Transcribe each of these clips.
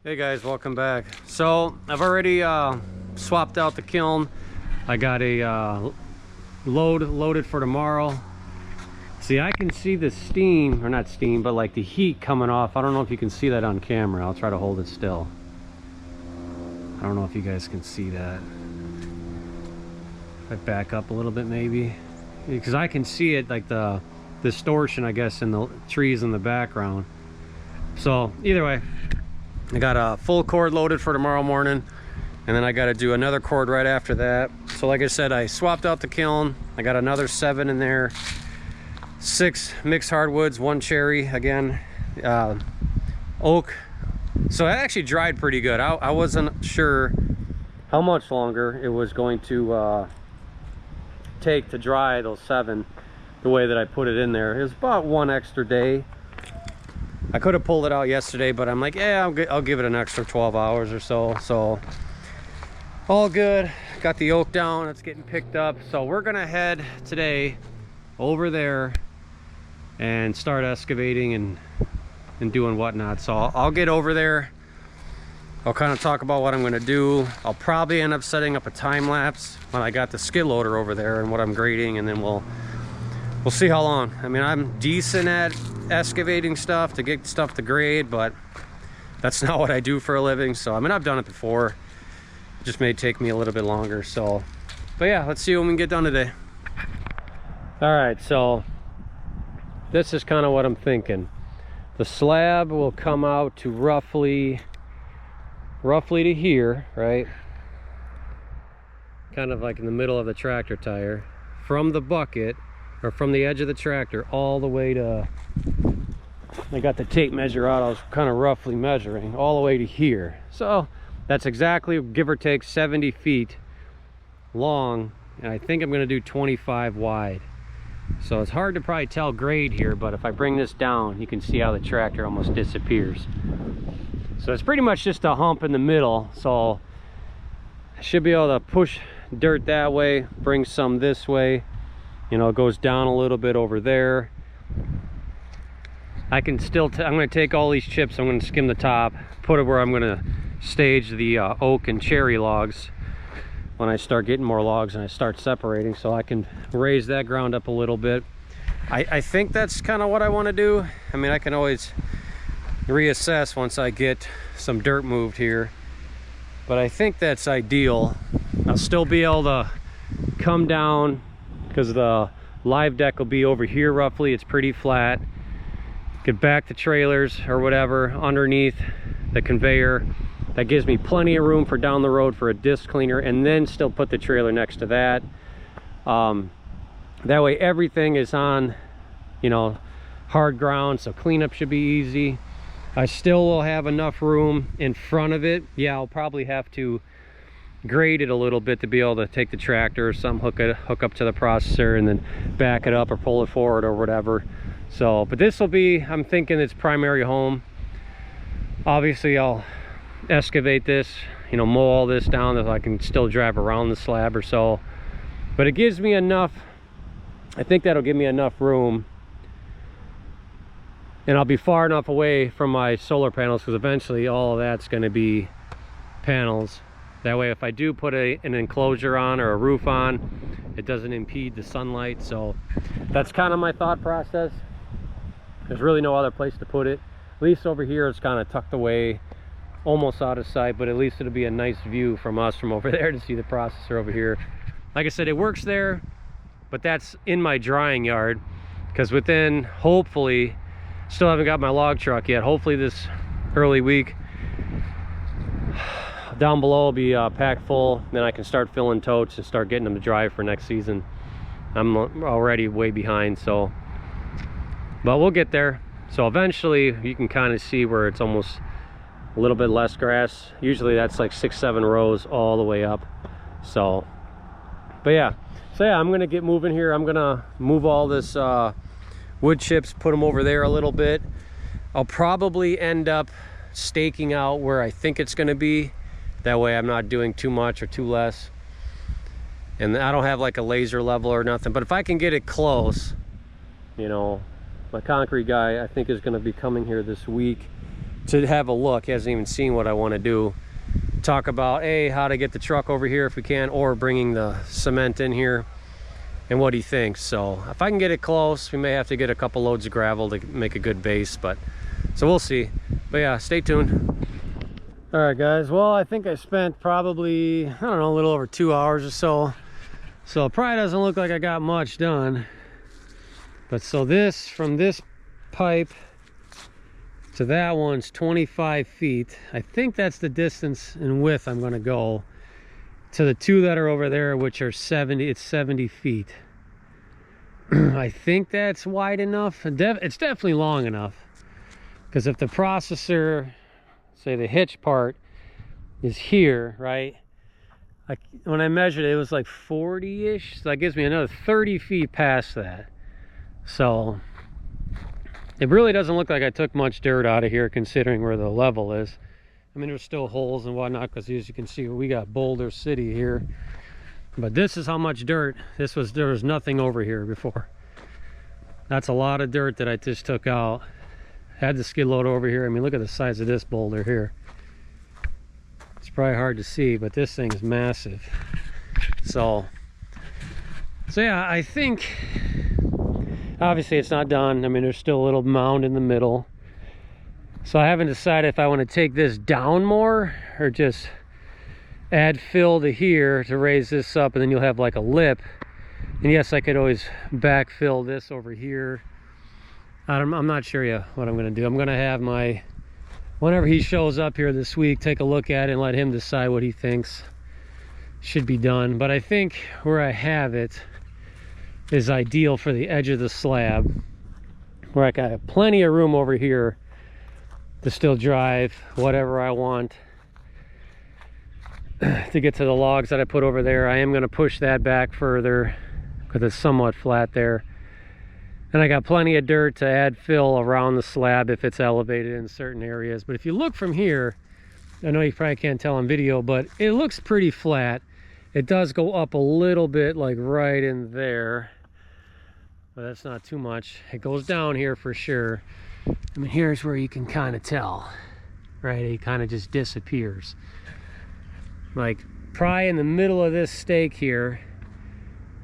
Hey guys, welcome back. So I've already swapped out the kiln. I got a loaded for tomorrow. See, I can see the steam, or not steam, but like the heat coming off. I don't know if you can see that on camera. I'll try to hold it still. I don't know if you guys can see that. If I back up a little bit maybe, because I can see it, like the distortion, I guess, in the trees in the background. So either way, I got a full cord loaded for tomorrow morning, and then I got to do another cord right after that. So like I said, I swapped out the kiln. I got another 7 in there, 6 mixed hardwoods, 1 cherry, again, oak. So it actually dried pretty good. I wasn't sure how much longer it was going to take to dry those 7 the way that I put it in there. It was about 1 extra day. I could have pulled it out yesterday, but I'm like, yeah, I'll give it an extra 12 hours or so. So all good. Got the oak down, it's getting picked up. So we're gonna head today over there and start excavating and doing whatnot. So I'll get over there. I'll kind of talk about what I'm gonna do. I'll probably end up setting up a time lapse when I got the skid loader over there and what I'm grading, and then we'll see how long. I mean, I'm decent at excavating stuff to get stuff to grade, but that's not what I do for a living. So I mean, I've done it before, it just may take me a little bit longer. So but yeah, let's see when we can get done today. All right, so this is kind of what I'm thinking. The slab will come out to roughly to here, right, kind of like in the middle of the tractor tire, from the bucket or from the edge of the tractor all the way to, I got the tape measure out, I was kind of roughly measuring all the way to here. So that's exactly, give or take, 70 feet long, and I think I'm going to do 25 wide. So it's hard to probably tell grade here, but if I bring this down, you can see how the tractor almost disappears. So it's pretty much just a hump in the middle, so I should be able to push dirt that way, bring some this way. You know, it goes down a little bit over there. I can still, I'm going to take all these chips, I'm going to skim the top, put it where I'm going to stage the oak and cherry logs when I start getting more logs and I start separating, so I can raise that ground up a little bit. I think that's kind of what I want to do. I mean, I can always reassess once I get some dirt moved here, but I think that's ideal. I'll still be able to come down because the live deck will be over here roughly. It's pretty flat. Get back the trailers or whatever underneath the conveyor. That gives me plenty of room for down the road for a disc cleaner, and then still put the trailer next to that. That way everything is on, you know, hard ground, so cleanup should be easy. I still will have enough room in front of it. Yeah, I'll probably have to grade it a little bit to be able to take the tractor or some, hook up to the processor and then back it up or pull it forward or whatever. So, but this will be, I'm thinking, its primary home. Obviously I'll excavate this, you know, mow all this down so I can still drive around the slab or so, but it gives me enough, I think that'll give me enough room, and I'll be far enough away from my solar panels, because eventually all of that's going to be panels. That way if I do put an enclosure on or a roof on, it doesn't impede the sunlight. So that's kind of my thought process. There's really no other place to put it. At least over here it's kind of tucked away, almost out of sight, but at least it'll be a nice view from us from over there to see the processor over here. Like I said, it works there, but that's in my drying yard, because within, hopefully, still haven't got my log truck yet, hopefully this early week, down below will be packed full. Then I can start filling totes and start getting them to dry for next season. I'm already way behind, so, but we'll get there. So eventually you can kind of see where it's almost a little bit less grass. Usually that's like 6-7 rows all the way up. So, but yeah, so yeah, I'm gonna get moving here. I'm gonna move all this wood chips, put them over there a little bit. I'll probably end up staking out where I think it's gonna be. That way I'm not doing too much or too less. And I don't have like a laser level or nothing, but if I can get it close, you know, my concrete guy I think is going to be coming here this week, to have a look. He hasn't even seen what I want to do. Talk about how to get the truck over here if we can, or bringing the cement in here, and what he thinks. So if I can get it close, we may have to get a couple loads of gravel to make a good base, but so we'll see. But yeah, stay tuned. All right guys, well, I think I spent probably, I don't know, a little over 2 hours or so. So it probably doesn't look like I got much done. But so this, from this pipe to that one's 25 feet. I think that's the distance and width I'm gonna go to the two that are over there, which are 70, it's 70 feet. I think that's wide enough. It's definitely long enough, because if the processor, say the hitch part, is here, right? When I measured it, it was like 40-ish, so that gives me another 30 feet past that. So it really doesn't look like I took much dirt out of here, considering where the level is. I mean, there's still holes and whatnot, because as you can see, we got Boulder City here. But this is how much dirt. There was nothing over here before. That's a lot of dirt that I just took out. Had the skid load over here. I mean, look at the size of this boulder here. It's probably hard to see, but this thing is massive. So yeah, I think obviously it's not done. I mean, there's still a little mound in the middle. So I haven't decided if I want to take this down more or just add fill to here to raise this up, and then you'll have like a lip. And yes, I could always backfill this over here. I'm not sure yet what I'm going to do. I'm going to have whenever he shows up here this week, take a look at it and let him decide what he thinks should be done. But I think where I have it is ideal for the edge of the slab, where I got plenty of room over here to still drive whatever I want to get to the logs that I put over there. I am going to push that back further because it's somewhat flat there. And I got plenty of dirt to add fill around the slab if it's elevated in certain areas. But if you look from here, I know you probably can't tell on video, but it looks pretty flat. It does go up a little bit, like right in there, but that's not too much. It goes down here for sure. I mean, here's where you can kind of tell, right? It kind of just disappears. Like, probably in the middle of this stake here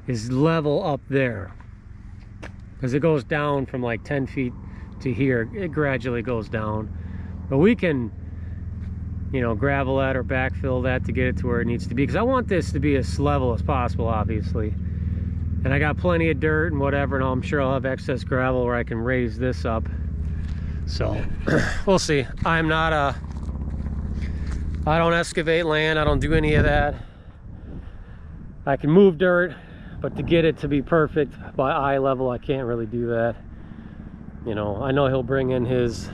is level up there, because it goes down from like 10 feet to here. It gradually goes down, but we can, you know, gravel that or backfill that to get it to where it needs to be, because I want this to be as level as possible, obviously. And I got plenty of dirt and whatever, and I'm sure I'll have excess gravel where I can raise this up. So we'll see. I don't excavate land. I don't do any of that. I can move dirt, but to get it to be perfect by eye level, I can't really do that. You know, I know he'll bring in his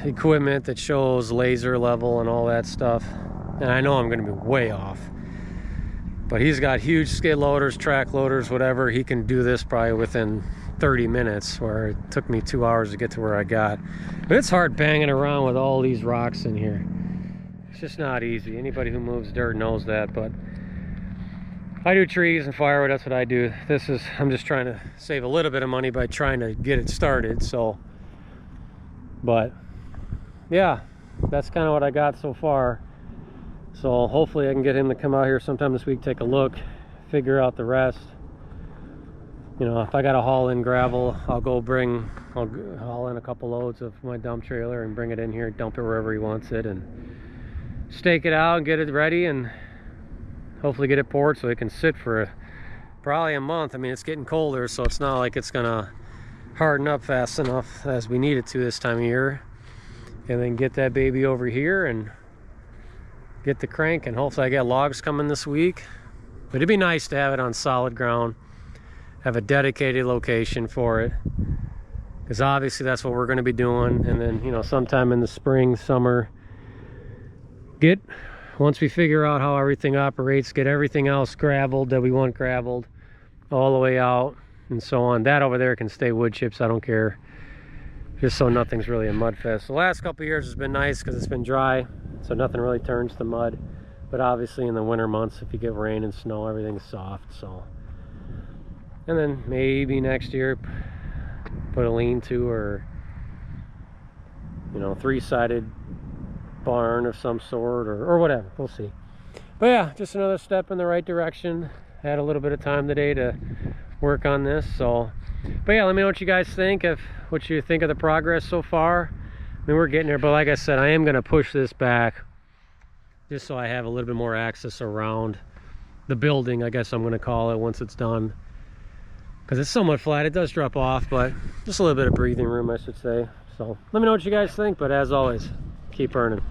equipment that shows laser level and all that stuff, and I know I'm going to be way off. But he's got huge skid loaders, track loaders, whatever. He can do this probably within 30 minutes, where it took me 2 hours to get to where I got. But it's hard banging around with all these rocks in here. It's just not easy. Anybody who moves dirt knows that. But I do trees and firewood. That's what I do. I'm just trying to save a little bit of money by trying to get it started. So, but yeah, that's kind of what I got so far. So hopefully I can get him to come out here sometime this week, take a look, figure out the rest. You know, if I got to haul in gravel, I'll haul in a couple loads of my dump trailer and bring it in here, dump it wherever he wants it, and stake it out and get it ready, and hopefully get it poured so it can sit for probably a month. I mean, it's getting colder, so it's not like it's gonna harden up fast enough as we need it to this time of year. And then get that baby over here and get the crank, and hopefully I get logs coming this week. But it'd be nice to have it on solid ground, have a dedicated location for it, because obviously that's what we're going to be doing. And then, you know, sometime in the spring, summer, once we figure out how everything operates, get everything else graveled that we want graveled all the way out and so on. That over there can stay wood chips, I don't care, just so nothing's really a mud fest. The last couple of years has been nice because it's been dry, so nothing really turns to mud. But obviously in the winter months, if you get rain and snow, everything's soft. So, and then maybe next year put a lean-to or you know, 3-sided barn of some sort, or whatever. We'll see. But yeah, just another step in the right direction. I had a little bit of time today to work on this. So, but yeah, let me know what you guys think, what you think of the progress so far. I mean, we're getting there, but like I said, I am going to push this back just so I have a little bit more access around the building, I guess I'm going to call it, once it's done. Because it's somewhat flat. It does drop off, but just a little bit of breathing room, I should say. So let me know what you guys think, but as always, keep earning.